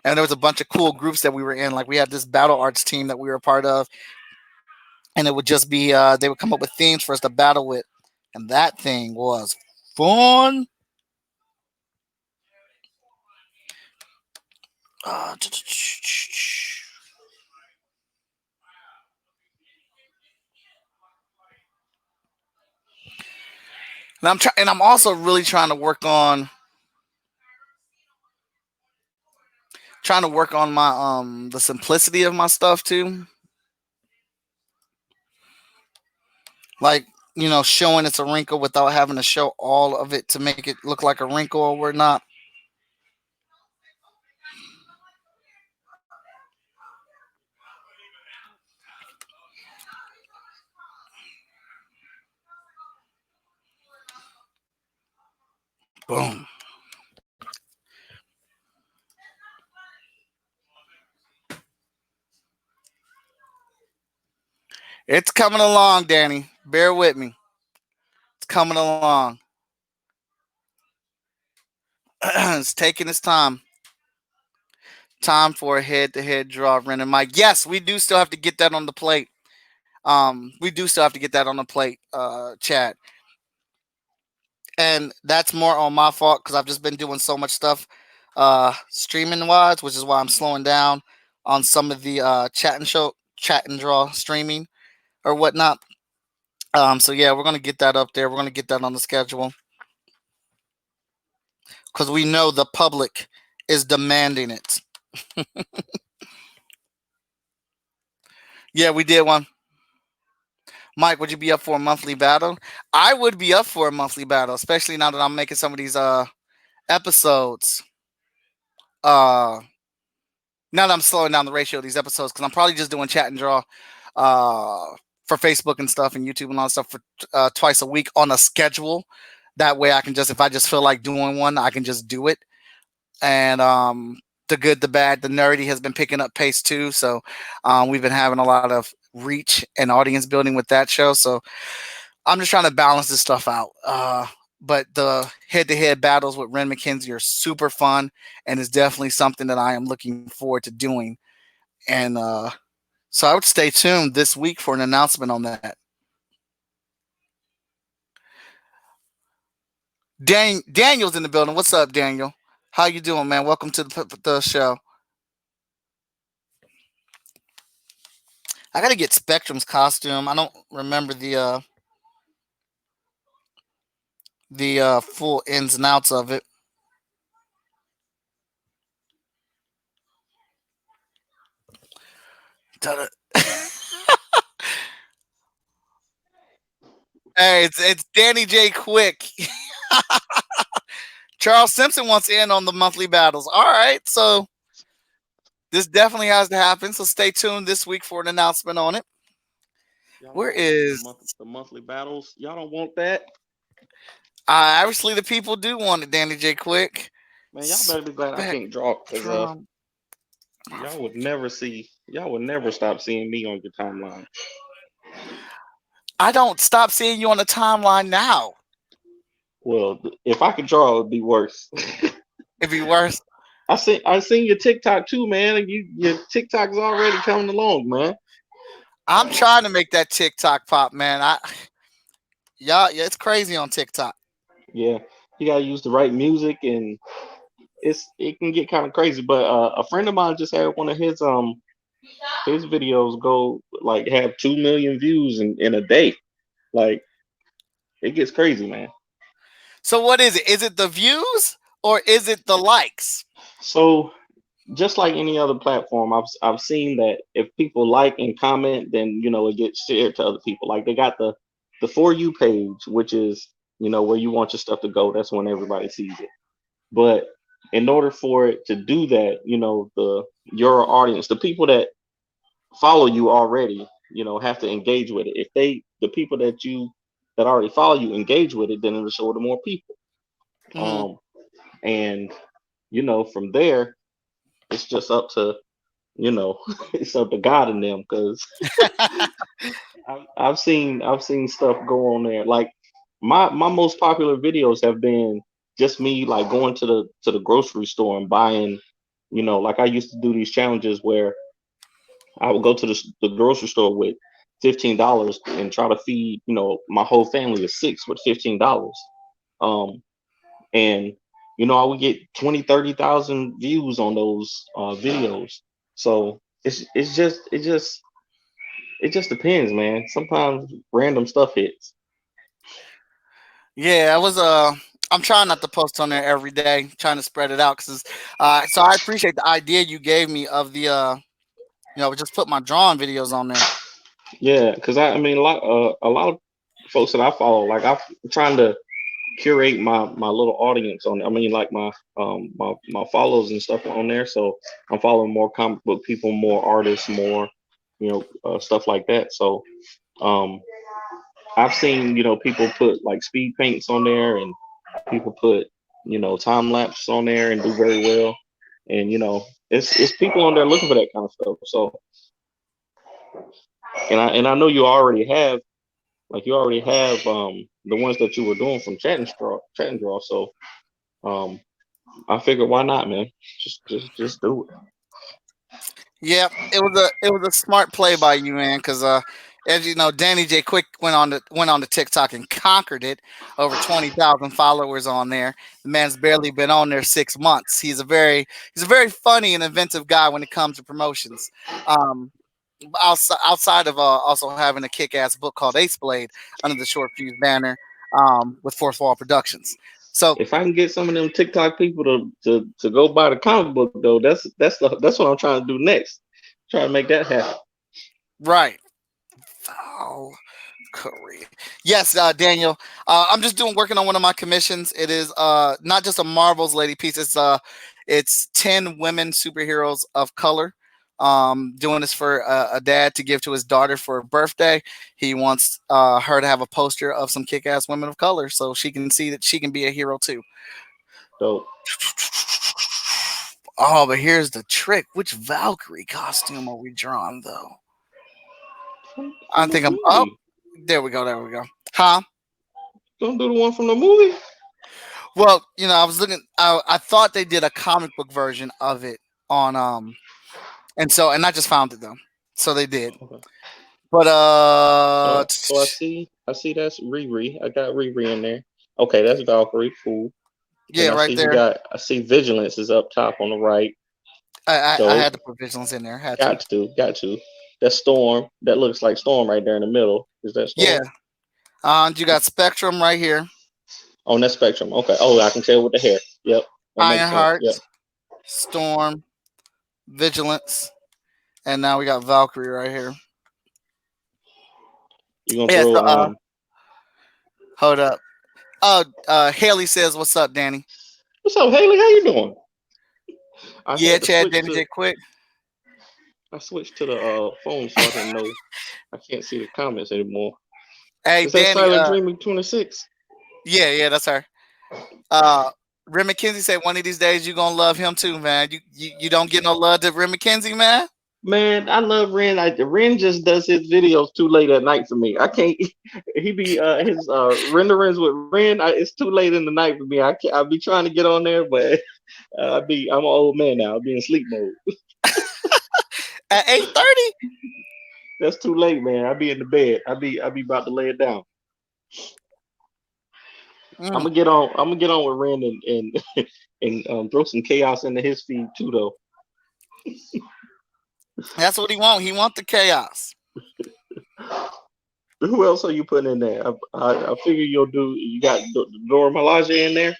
there was a bunch of cool groups that we were in. Like we had this battle arts team that we were a part of, and it would just be they would come up with themes for us to battle with, and that thing was fun. Uh, and I'm also really trying to work on my the simplicity of my stuff too. Like, showing it's a wrinkle without having to show all of it to make it look like a wrinkle or whatnot. Boom. It's coming along, Danny. Bear with me. It's coming along. It's taking its time. Time for a head-to-head draw, Ren and Mike. Yes, we do still have to get that on the plate. We do still have to get that on the plate, Chad. And that's more on my fault because I've just been doing so much stuff streaming wise, which is why I'm slowing down on some of the chat and draw streaming or whatnot. So yeah, we're gonna get that up there. We're gonna get that on the schedule because we know the public is demanding it. Yeah, we did one. Mike, would you be up for a monthly battle? I would be up for a monthly battle, especially now that I'm making some of these episodes. Now that I'm slowing down the ratio of these episodes, because I'm probably just doing chat and draw for Facebook and stuff and YouTube and all that stuff for twice a week on a schedule. That way I can just, if I just feel like doing one, I can just do it. And the good, the bad, the nerdy has been picking up pace too. So we've been having a lot of reach and audience building with that show. So I'm just trying to balance this stuff out. But the head-to-head battles with Ren McKenzie are super fun, and is definitely something that I am looking forward to doing. And so I would stay tuned this week for an announcement on that. Daniel's in the building. What's up, Daniel? How you doing, man? Welcome to the show. I gotta get Spectrum's costume. I don't remember the full ins and outs of it. Hey, it's Danny J. Quick. Charles Simpson wants in on the monthly battles. All right, so this definitely has to happen. So stay tuned this week for an announcement on it. Where is the monthly battles? Y'all don't want that? Obviously, the people do want it, Danny J. Quick. Man, y'all better be glad I can't draw because y'all would never stop seeing me on your timeline. I don't stop seeing you on the timeline now. Well, if I could draw, it'd be worse. It'd be worse. I seen your TikTok too, man. And your TikTok's already coming along, man. I'm trying to make that TikTok pop, man. Yeah, it's crazy on TikTok. Yeah, you gotta use the right music, and it can get kind of crazy. But a friend of mine just had one of his videos go like have 2 million views in a day. Like, it gets crazy, man. So what is it? Is it the views or is it the likes? So just like any other platform, I've seen that if people like and comment, then it gets shared to other people. Like they got the For You page, which is where you want your stuff to go. That's when everybody sees it. But in order for it to do that, your audience, the people that follow you already, have to engage with it. If the people that already follow you engage with it, then it'll show it to more people. Mhm. And from there, it's just up to it's up to God and them, because I've seen stuff go on there. Like my most popular videos have been just me like going to the grocery store and buying. Like I used to do these challenges where I would go to the grocery store with $15 and try to feed my whole family of six with $15. Um, and I would get 20, 30,000 views on those videos. So it just depends, man. Sometimes random stuff hits. Yeah, I was I'm trying not to post on there every day, trying to spread it out because so I appreciate the idea you gave me of the just put my drawing videos on there. Yeah, because I mean a lot of folks that I follow, like I'm trying to curate my little audience on. I mean, like my follows and stuff on there. So I'm following more comic book people, more artists, more stuff like that. So um, I've seen people put like speed paints on there, and people put time lapse on there and do very well. And it's people on there looking for that kind of stuff. So and I know you already have the ones that you were doing from chat and draw. So um I figured, why not, man? Just do it. Yeah, it was a smart play by you, man, because as you know, Danny J Quick went on to TikTok and conquered it. Over 20,000 followers on there. The man's barely been on there 6 months. He's a very funny and inventive guy when it comes to promotions. Um, outside of also having a kick-ass book called Ace Blade under the Short Fuse banner with Fourth Wall Productions. So If I can get some of them TikTok people to go buy the comic book, though, that's what I'm trying to do next. Try to make that happen. right, Valkyrie. Yes, Daniel. I'm just working on one of my commissions. It is not just a Marvel's lady piece. It's 10 women superheroes of color. Doing this for a dad to give to his daughter for her birthday. He wants her to have a poster of some kick-ass women of color so she can see that she can be a hero too. So Oh, but here's the trick. Which Valkyrie costume are we drawing though? I from the think I'm up. movie, There we go. There we go. Huh? don't do the one from the movie. Well, I was looking. I thought they did a comic book version of it on and I just found it though. So they did. Okay. But So I see that's Riri. I got Riri in there. Okay, that's Valkyrie. Cool. yeah, And I right see there. I see Vigilance is up top on the right. I Dope. had the provisions in there. Had to. Got to. That's Storm. That looks like Storm right there in the middle. Is that Yeah. Storm? You got Spectrum right here. On that Spectrum. Okay. Oh, I can tell with the hair. Yep. That makes sense. Ironheart, Yep. Storm, Vigilance, and now we got Valkyrie right here. You gonna Yeah. So throw hold up. Oh, Haley says, "What's up, Danny?" what's up, Haley? How you doing? I Yeah, had to Chad, switch Danny to J, quick. I switched to the phone, so I didn't know. I can't see the comments anymore. Hey, Is that Danny. Silent Dreaming 26? Yeah, that's her. Uh, Ren McKenzie said one of these days you gonna love him too, man. You don't get no love to Ren McKenzie, man. Man, I love Ren. Ren just does his videos too late at night for me. I can't. He be his renderings with Ren. It's too late in the night for me. I can't. I be trying to get on there, but I'm an old man now. I'll be in sleep mode. At 8:30. That's too late, man. I be in the bed. I be about to lay it down. I'm gonna get on. I'm gonna get on with Ren and and throw some chaos into his feed too, though. That's what he want. He want the chaos. Who else are you putting in there? I figure you'll do. You got Dora Milaje in there.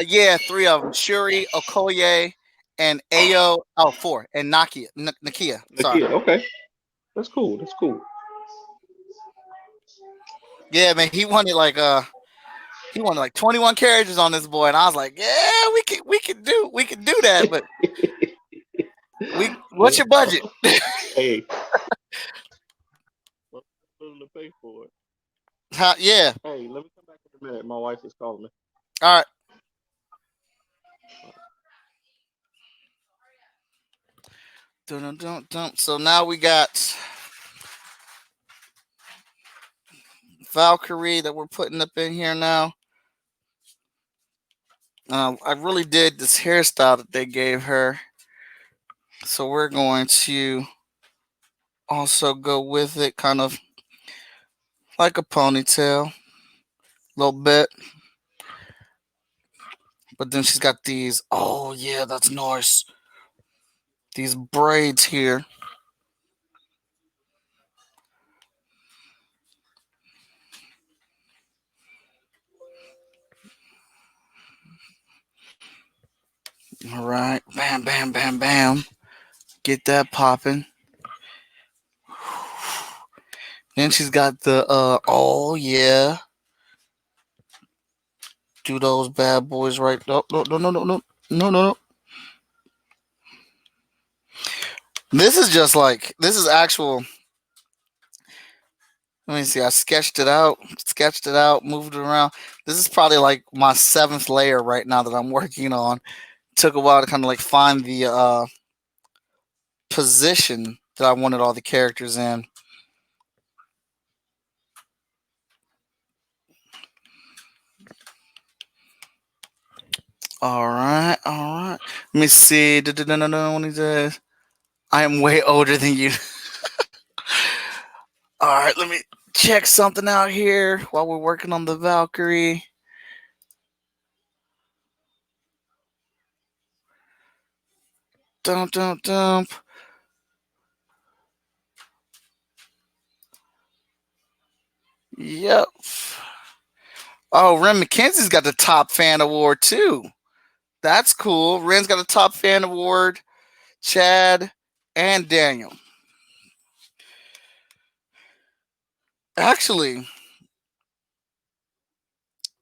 Yeah, three of them: Shuri, Okoye, and Ayo. Oh, 4 and Nakia. Sorry. Nakia, okay, that's cool. That's cool. Yeah, man. He wanted like 21 characters on this boy, and I was like, yeah, we can do that, but what's your budget? Hey, I'm willing to pay for it. Yeah. Hey, let me come back in a minute. My wife is calling me. All right. Dun, dun, dun. So now we got Valkyrie that we're putting up in here now. I really did this hairstyle that they gave her. So we're going to also go with it, kind of like a ponytail, a little bit. But then she's got these. Oh yeah, that's nice. These braids here. All right, bam, bam, bam, bam. Get that popping. Then she's got the. Oh yeah. Do those bad boys right. No, no, no, no, no, no, no, no. This is actual. Let me see. I sketched it out, moved it around. This is probably like my 7th layer right now that I'm working on. Took a while to kind of like find the position that I wanted all the characters in. All right, all right. Let me see. When he says, "I am way older than you." All right, let me check something out here while we're working on the Valkyrie. Dump, dump, dump. Yep. Oh, Ren McKenzie's got the top fan award too. That's cool. Ren's got a top fan award. Chad and Daniel. Actually,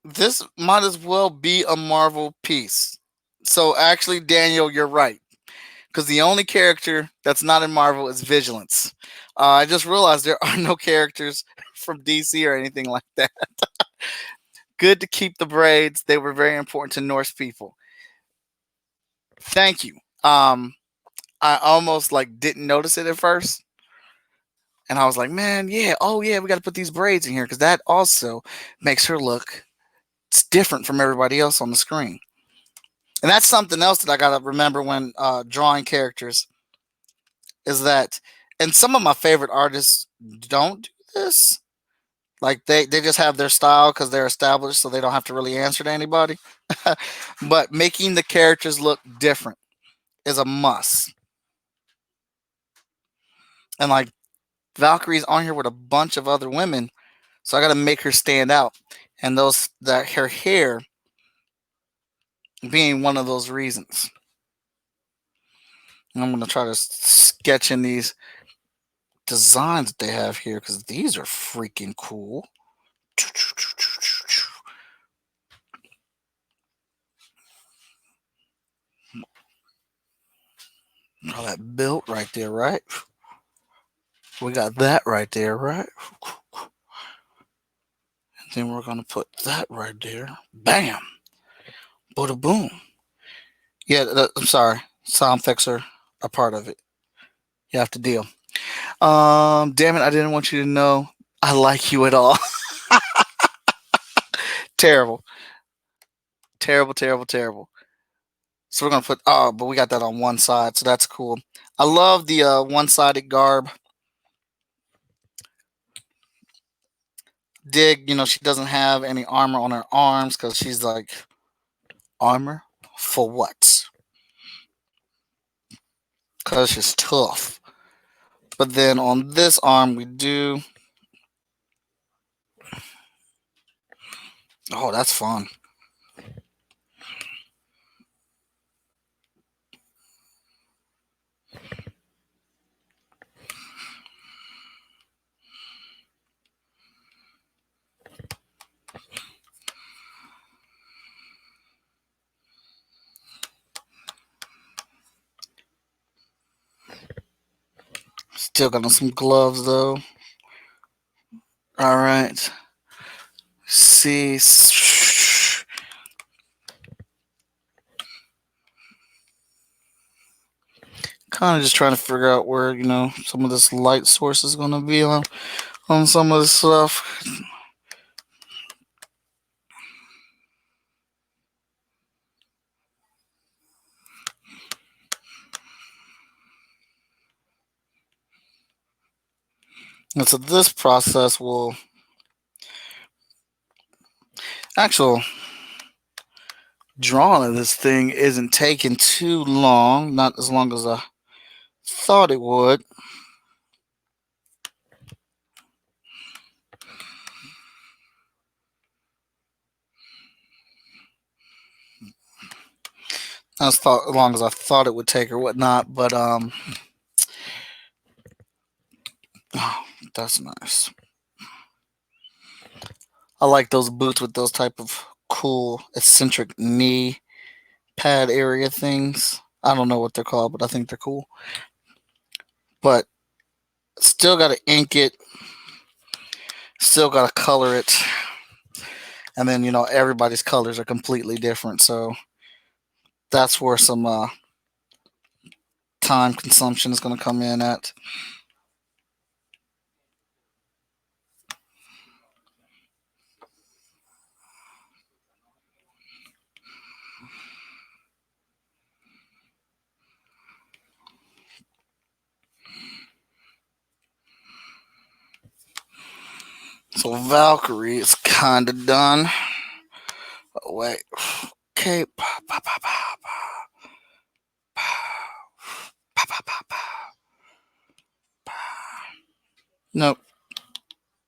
this might as well be a Marvel piece. So actually, Daniel, you're right. Because the only character that's not in Marvel is Vigilance. I just realized there are no characters from DC or anything like that. Good to keep the braids. They were very important to Norse people. Thank you. I almost like didn't notice it at first. And I was like, man, yeah, oh yeah, we got to put these braids in here because that also makes her look it's different from everybody else on the screen. And that's something else that I got to remember when drawing characters is that, and some of my favorite artists don't do this. Like they just have their style because they're established, so they don't have to really answer to anybody. But making the characters look different is a must. And like Valkyrie's on here with a bunch of other women, so I got to make her stand out. And her hair being one of those reasons. And I'm going to try to sketch in these designs that they have here because these are freaking cool. All that built right there, right? We got that right there, right? And then we're going to put that right there. Bam! Bada boom. Yeah, I'm sorry. Sound fixer, a part of it. You have to deal. Damn it, I didn't want you to know I like you at all. Terrible. Terrible, terrible, terrible. So we're gonna put but we got that on one side, so that's cool. I love the one-sided garb. Dig, she doesn't have any armor on her arms because she's like armor for what? Because she's tough. But then on this arm we do. Oh, that's fun. Still got on some gloves though. All right. See. Kind of just trying to figure out where some of this light source is going to be on some of this stuff. And so this process will actual drawing of this thing isn't taking too long, not as long as I thought it would. As long as I thought it would take or whatnot, but oh, that's nice. I like those boots with those type of cool eccentric knee pad area things. I don't know what they're called, but I think they're cool. But still got to ink it, still got to color it, and then everybody's colors are completely different, so that's where some time consumption is going to come in at. So Valkyrie is kind of done. Oh, wait. Okay. Nope.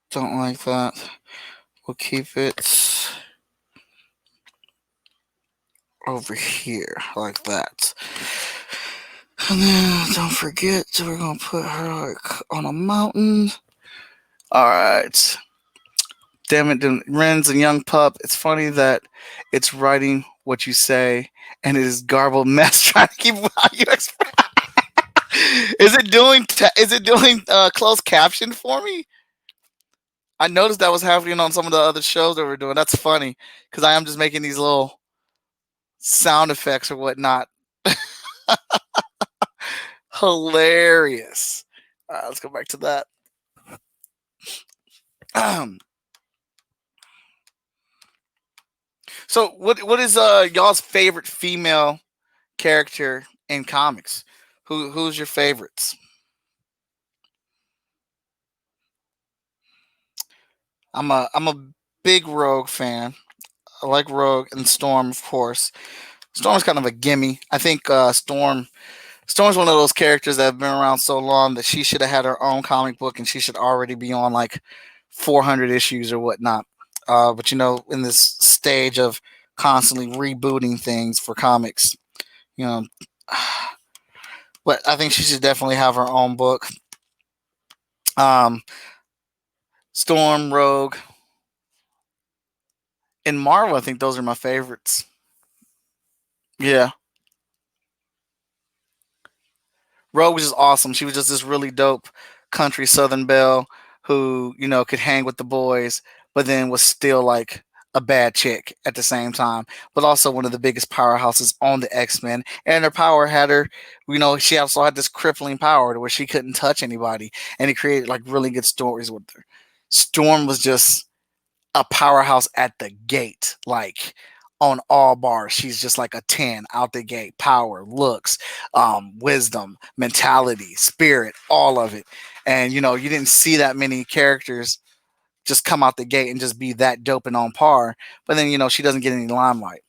Don't like that. We'll keep it over here like that. And then don't forget, we're going to put her like on a mountain. All right. Damn it, Ren's a young pup. It's funny that it's writing what you say, and it is garbled mess trying to keep how you express. Is it doing closed caption for me? I noticed that was happening on some of the other shows that we're doing. That's funny because I am just making these little sound effects or whatnot. Hilarious. All right, let's go back to that. So what is y'all's favorite female character in comics? Who's your favorites? I'm a big Rogue fan. I like Rogue and Storm, of course. Storm's kind of a gimme. I think Storm's one of those characters that have been around so long that she should have had her own comic book and she should already be on like 400 issues or whatnot. But in this stage of constantly rebooting things for comics, you know, but I think she should definitely have her own book. Storm, Rogue, and Marvel. I think those are my favorites. Yeah. Rogue was just awesome. She was just this really dope country Southern belle who, could hang with the boys, but then was still like a bad chick at the same time, but also one of the biggest powerhouses on the X-Men. And her power had her, she also had this crippling power to where she couldn't touch anybody. And it created like really good stories with her. Storm was just a powerhouse at the gate. Like on all bars, she's just like a 10 out the gate. Power, looks, wisdom, mentality, spirit, all of it. And you didn't see that many characters just come out the gate and just be that dope and on par. But then she doesn't get any limelight.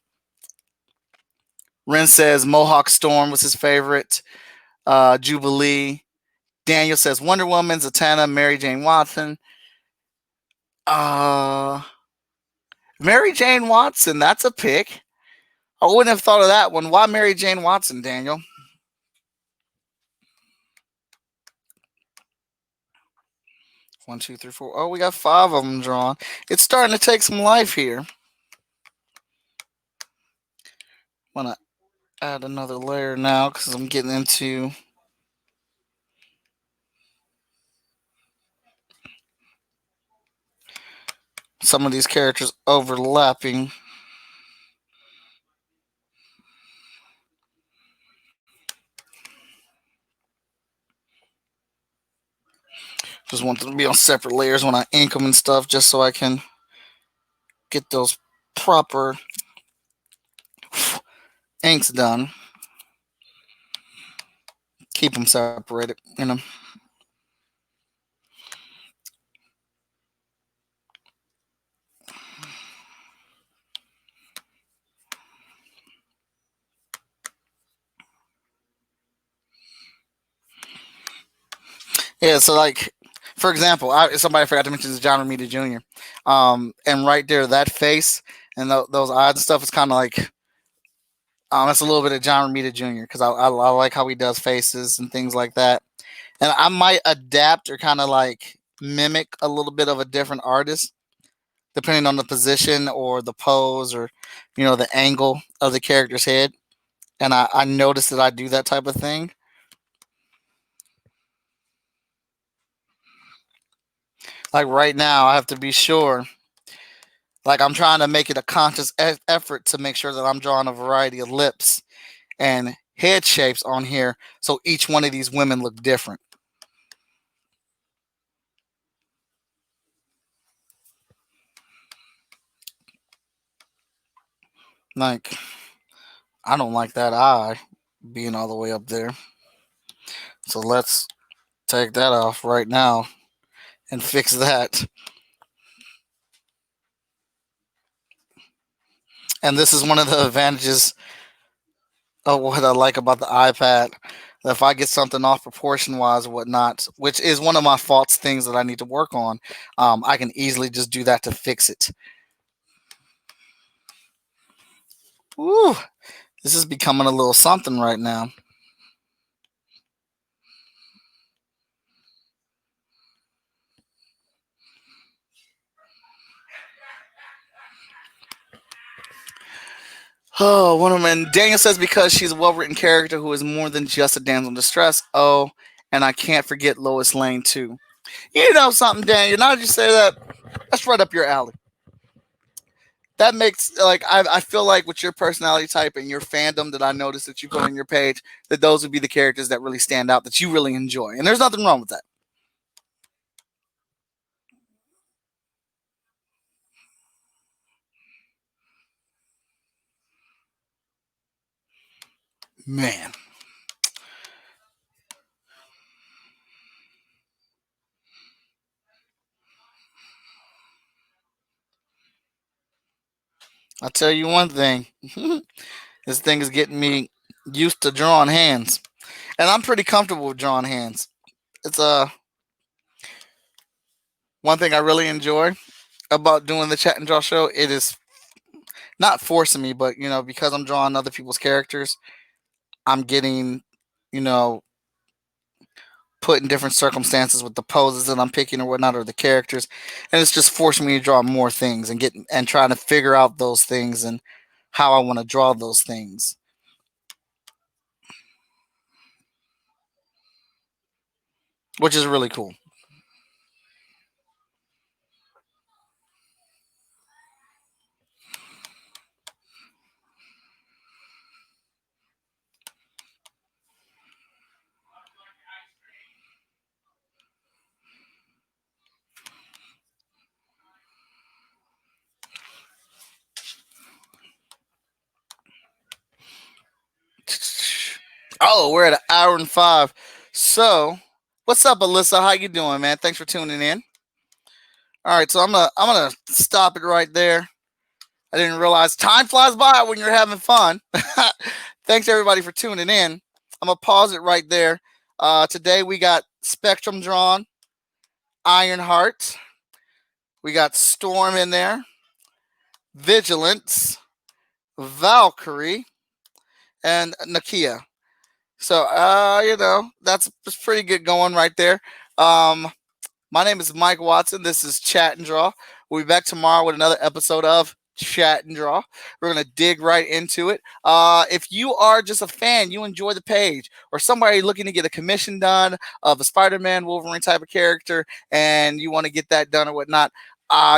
Ren says Mohawk Storm was his favorite. Jubilee. Daniel says Wonder Woman, Zatanna, Mary Jane Watson. Mary Jane Watson, that's a pick. I wouldn't have thought of that one. Why Mary Jane Watson, Daniel? One, two, three, four. Oh, we got 5 of them drawn. It's starting to take some life here. I'm going to add another layer now because I'm getting into some of these characters overlapping. Just want them to be on separate layers when I ink them and stuff, just so I can get those proper inks done. Keep them separated, you know. Yeah, so like, for example, somebody forgot to mention is John Romita Jr. And right there, that face and those eyes and stuff is kind of like, it's a little bit of John Romita Jr. because I like how he does faces and things like that. And I might adapt or kind of like mimic a little bit of a different artist, depending on the position or the pose or, the angle of the character's head. And I noticed that I do that type of thing. Like right now, I have to be sure. Like I'm trying to make it a conscious effort to make sure that I'm drawing a variety of lips and head shapes on here, so each one of these women look different. Like, I don't like that eye being all the way up there. So let's take that off right now and fix that. And this is one of the advantages of what I like about the iPad. That if I get something off proportion wise or whatnot, which is one of my faults things that I need to work on, I can easily just do that to fix it. Woo! This is becoming a little something right now. Oh, one of them. Daniel says because she's a well-written character who is more than just a damsel in distress. Oh, and I can't forget Lois Lane too. You know something, Daniel? Now that you say that, that's right up your alley. That makes like I feel like with your personality type and your fandom that I noticed that you put on your page, that those would be the characters that really stand out that you really enjoy, and there's nothing wrong with that. Man. I'll tell you one thing. This thing is getting me used to drawing hands. And I'm pretty comfortable with drawing hands. It's one thing I really enjoy about doing the chat and draw show. It is not forcing me, but because I'm drawing other people's characters, I'm getting, you know, put in different circumstances with the poses that I'm picking or whatnot, or the characters, and it's just forcing me to draw more things and trying to figure out those things and how I want to draw those things, which is really cool. Oh, we're at an hour and 5. So, what's up, Alyssa? How you doing, man? Thanks for tuning in. All right, so I'm gonna stop it right there. I didn't realize time flies by when you're having fun. Thanks everybody for tuning in. I'm gonna pause it right there. Today we got Spectrum drawn, Ironheart. We got Storm in there, Vigilance, Valkyrie, and Nakia. So, that's pretty good going right there. My name is Mike Watson. This is Chat and Draw. We'll be back tomorrow with another episode of Chat and Draw. We're going to dig right into it. If you are just a fan, you enjoy the page, or somebody looking to get a commission done of a Spider-Man, Wolverine type of character, and you want to get that done or whatnot,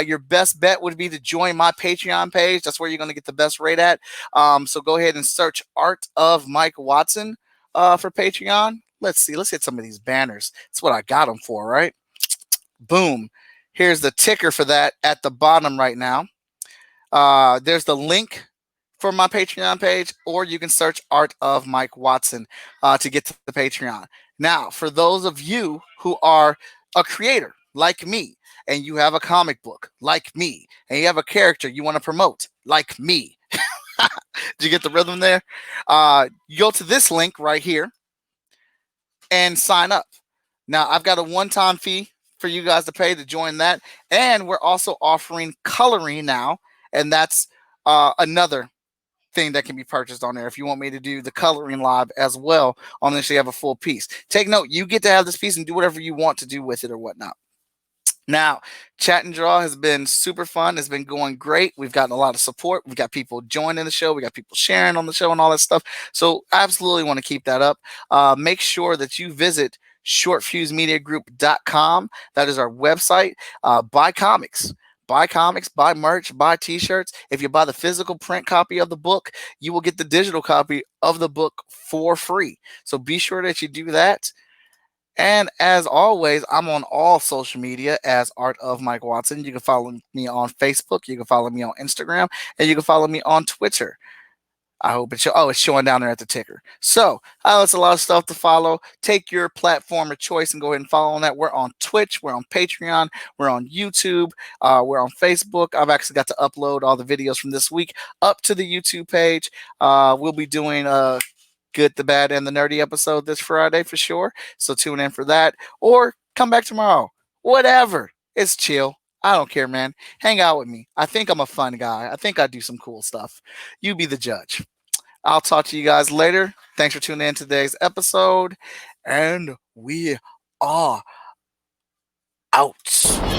Your best bet would be to join my Patreon page. That's where you're going to get the best rate at. So go ahead and search Art of Mike Watson for Patreon. Let's see. Let's hit some of these banners. That's what I got them for, right? Boom. Here's the ticker for that at the bottom right now. There's the link for my Patreon page, or you can search Art of Mike Watson to get to the Patreon. Now, for those of you who are a creator like me, and you have a comic book like me, and you have a character you want to promote like me, did you get the rhythm there? You go to this link right here and sign up. Now, I've got a one-time fee for you guys to pay to join that, and we're also offering coloring now, and that's another thing that can be purchased on there. If you want me to do the coloring live as well, on this you have a full piece. Take note, you get to have this piece and do whatever you want to do with it or whatnot. Now, Chat and Draw has been super fun. It's been going great. We've gotten a lot of support. We've got people joining the show. We got people sharing on the show and all that stuff. So I absolutely want to keep that up. Make sure that you visit shortfusemediagroup.com. That is our website. Buy comics. Buy comics, buy merch, buy t-shirts. If you buy the physical print copy of the book, you will get the digital copy of the book for free. So be sure that you do that. And as always, I'm on all social media as Art of Mike Watson. You can follow me on Facebook. You can follow me on Instagram. And you can follow me on Twitter. I hope it's showing down there at the ticker. So that's a lot of stuff to follow. Take your platform of choice and go ahead and follow on that. We're on Twitch. We're on Patreon. We're on YouTube. We're on Facebook. I've actually got to upload all the videos from this week up to the YouTube page. We'll be doing Good, the Bad, and the Nerdy episode this Friday for sure. So tune in for that. Or come back tomorrow. Whatever. It's chill. I don't care, man. Hang out with me. I think I'm a fun guy. I think I do some cool stuff. You be the judge. I'll talk to you guys later. Thanks for tuning in to today's episode. And we are out.